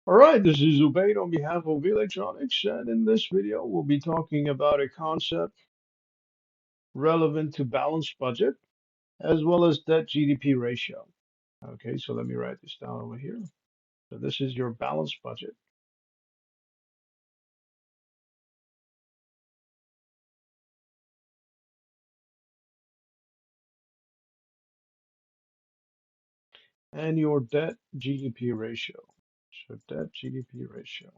All right, this is Ubaid on behalf of Electronics, and in this video, we'll be talking about a concept relevant to balanced budget as well as debt GDP ratio. Okay, so let me write this down over here. So this is your balanced budget and your debt GDP ratio. So debt GDP ratio.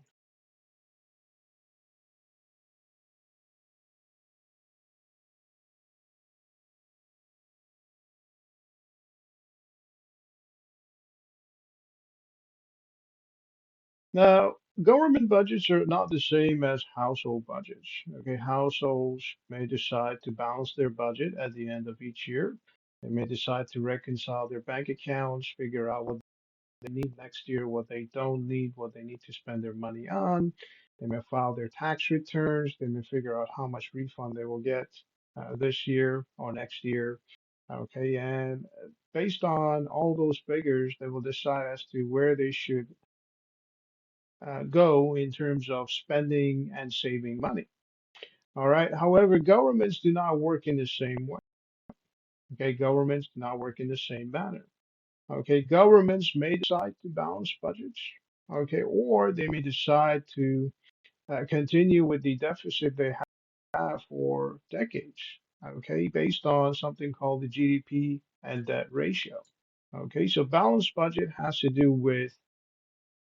Now, government budgets are not the same as household budgets. Okay, households may decide to balance their budget at the end of each year. They may decide to reconcile their bank accounts, figure out what they need next year, what they don't need, what they need to spend their money on. They may file their tax returns. They may figure out how much refund they will get this year or next year. Okay, and based on all those figures, they will decide as to where they should go in terms of spending and saving money. All right. However, governments do not work in the same way. Okay. Governments do not work in the same manner. Okay. Governments may decide to balance budgets. Okay. Or they may decide to continue with the deficit they have for decades. Okay. Based on something called the GDP and debt ratio. Okay. So balanced budget has to do with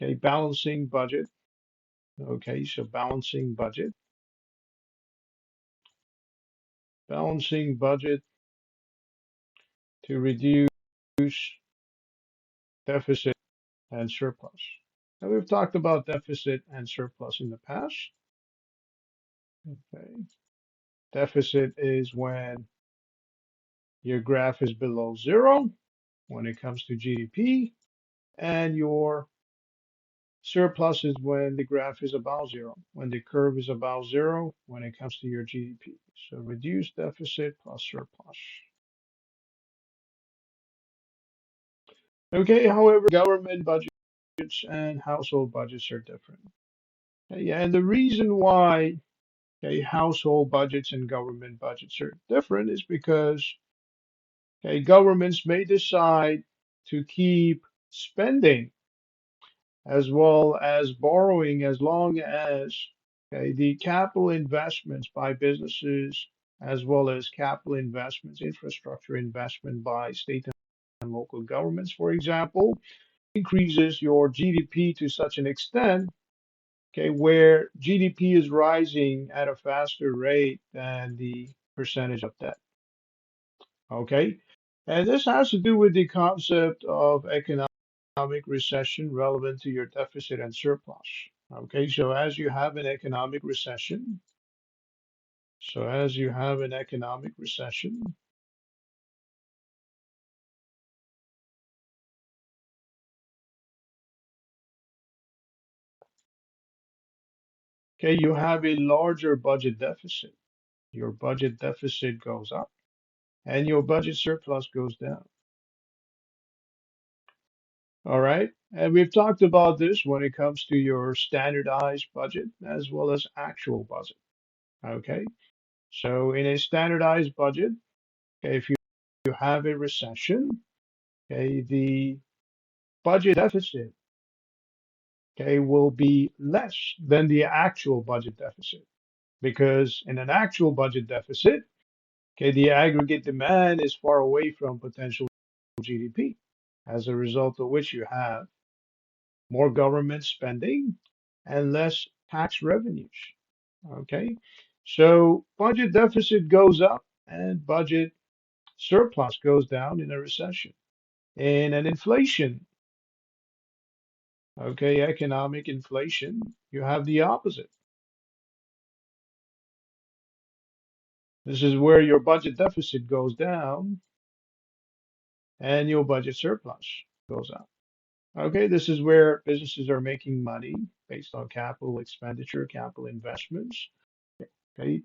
a balancing budget. Okay. So balancing budget to reduce deficit and surplus. Now, we've talked about deficit and surplus in the past. Okay. Deficit is when your graph is below zero when it comes to GDP, and your surplus is when the graph is about zero, when the curve is about zero when it comes to your GDP. So reduce deficit plus surplus. Okay, however, government budgets and household budgets are different. Okay, and the reason why household budgets and government budgets are different is because governments may decide to keep spending as well as borrowing as long as the capital investments by businesses as well as capital investments, infrastructure investment by state and local governments, for example, increases your GDP to such an extent, where GDP is rising at a faster rate than the percentage of debt. Okay. And this has to do with the concept of economic recession relevant to your deficit and surplus. Okay. So as you have an economic recession, you have a larger budget deficit. Your budget deficit goes up and your budget surplus goes down. All right. And we've talked about this when it comes to your standardized budget as well as actual budget. Okay. So in a standardized budget, if you have a recession, the budget deficit, will be less than the actual budget deficit because in an actual budget deficit, the aggregate demand is far away from potential GDP, as a result of which you have more government spending and less tax revenues. Okay. So budget deficit goes up and budget surplus goes down in a recession. In an inflation, economic inflation, you have the opposite. This is where your budget deficit goes down and your budget surplus goes up. Okay, this is where businesses are making money based on capital expenditure, capital investments. Okay,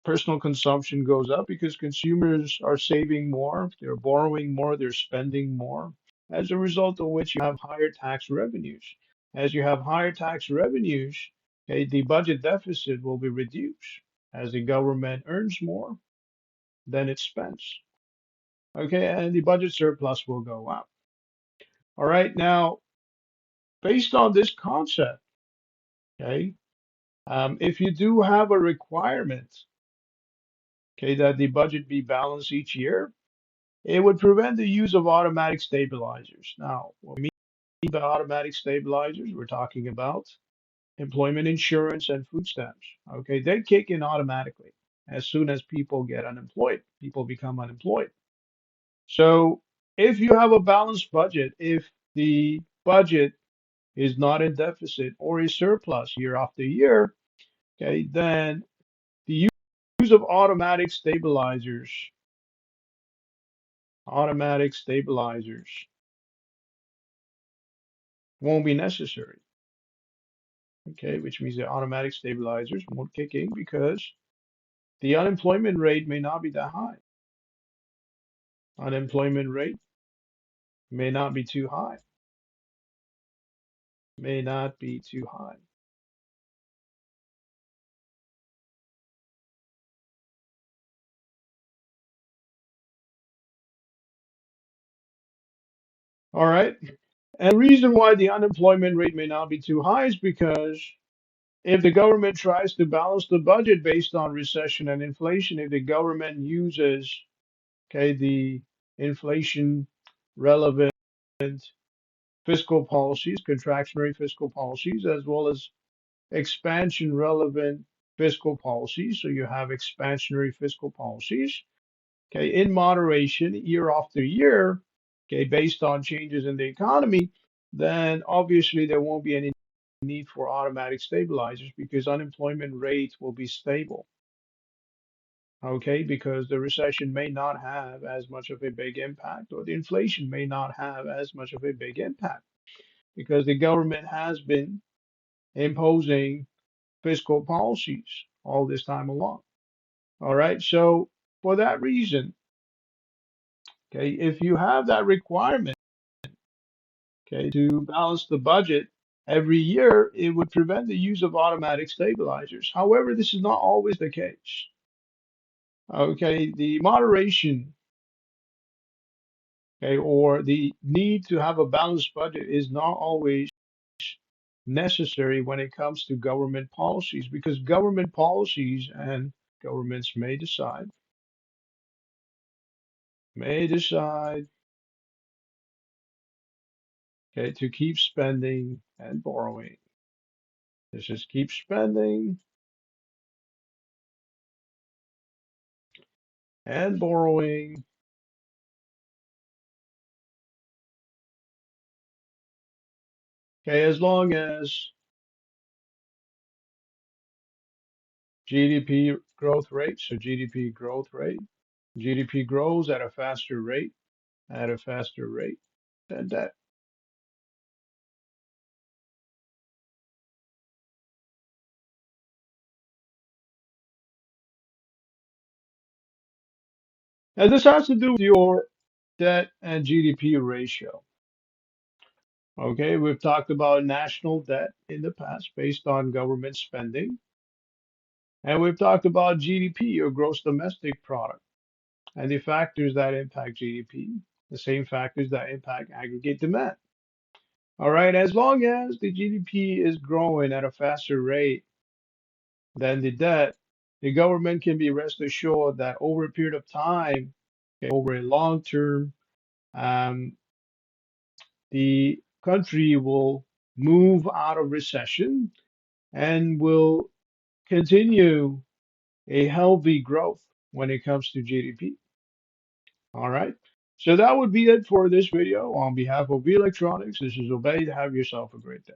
personal consumption goes up because consumers are saving more, they're borrowing more, they're spending more, as a result of which you have higher tax revenues. as you have higher tax revenues, okay, the budget deficit will be reduced as the government earns more than it spends. Okay, and the budget surplus will go up. All right, now based on this concept, okay, if you do have a requirement, okay, that the budget be balanced each year, it would prevent the use of automatic stabilizers. Now, what we mean by automatic stabilizers, we're talking about employment insurance and food stamps. Okay, they kick in automatically as soon as people get unemployed, people become unemployed. So if you have a balanced budget, if the budget is not in deficit or is surplus year after year, okay, then the use of automatic stabilizers won't be necessary. Okay, which means the automatic stabilizers won't kick in because the unemployment rate may not be that high. Unemployment rate may not be too high, may not be too high. All right. And the reason why the unemployment rate may not be too high is because if the government tries to balance the budget based on recession and inflation, if the government uses, okay, the inflation relevant fiscal policies, contractionary fiscal policies, as well as expansion relevant fiscal policies. So you have expansionary fiscal policies, okay, in moderation year after year, okay, based on changes in the economy, then obviously there won't be any need for automatic stabilizers because unemployment rate will be stable. Okay, because the recession may not have as much of a big impact, or the inflation may not have as much of a big impact because the government has been imposing fiscal policies all this time along. All right, so for that reason, okay, if you have that requirement, okay, to balance the budget every year, it would prevent the use of automatic stabilizers. However, this is not always the case. Okay, the moderation, okay, or the need to have a balanced budget is not always necessary when it comes to government policies because government policies and governments may decide, okay, to keep spending and borrowing. This is keep spending and borrowing. Okay, as long as GDP growth rate, so GDP growth rate, GDP grows at a faster rate than debt. And this has to do with your debt and GDP ratio. Okay, we've talked about national debt in the past based on government spending, and we've talked about GDP or gross domestic product and the factors that impact GDP, the same factors that impact aggregate demand. All right, as long as the GDP is growing at a faster rate than the debt, the government can be rest assured that over a period of time, okay, over a long term, um, the country will move out of recession and will continue a healthy growth when it comes to GDP. All right. So that would be it for this video. On behalf of V Electronics, this is Obey. Have yourself a great day.